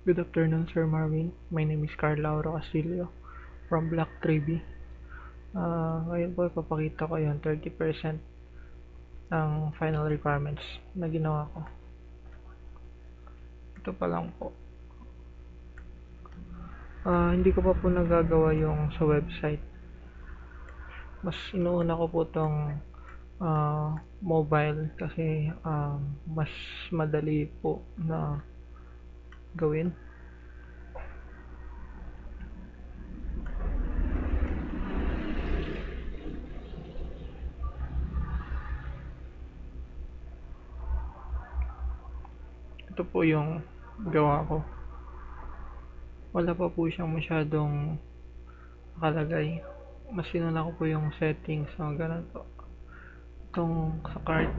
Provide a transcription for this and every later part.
Good afternoon, Sir Marvin. My name is Carl Lauro Castillo from Black 3B. Ngayon po ipapakita ko yung 30% ng final requirements na ginawa ko. Ito pa lang po. Hindi ko pa po nagagawa yung sa website. Mas inuuna ko po itong mobile kasi mas madali po na gawin. Ito po yung gawa ko. Wala pa po siyang masyadong nakalagay. Mas inuna ko po yung settings ng ganun po. Itong sa card,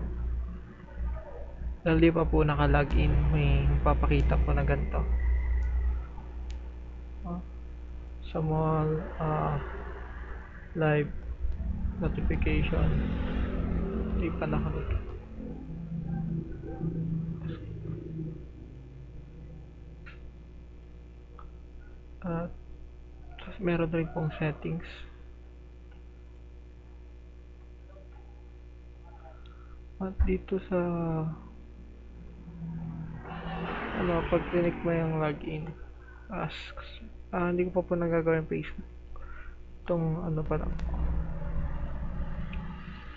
dahil di pa po naka-login, may papakita po na ganito. Sa mall, live notification, di pa nakalagin. At meron rin pong settings. At dito sa pag click mo yung login, hindi ko pa po nagagawa yung Facebook. Itong pa lang.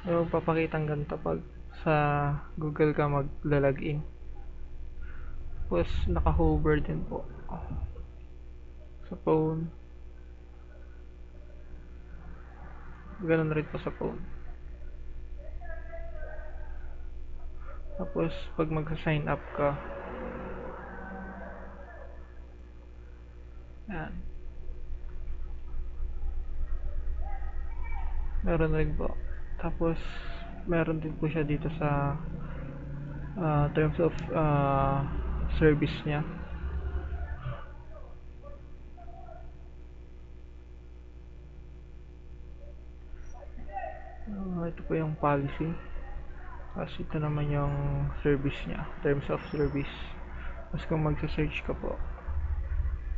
May magpapakitang ganito pag sa Google ka magla-login. Tapos naka-hover din po sa phone. Ganun rin po sa phone. Tapos pag magsa-sign up ka, yan, meron rin po. Tapos meron din po siya dito sa terms of service niya. Ito po yung policy. Tapos ito naman yung service niya, terms of service. Tapos kung magsa-search ka po,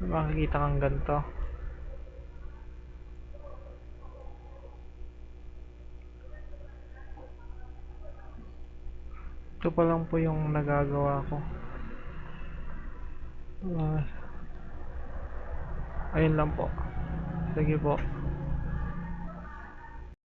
makikita kang ganito. Ito pa lang po yung nagagawa ko. Ayun lang po. Sige po.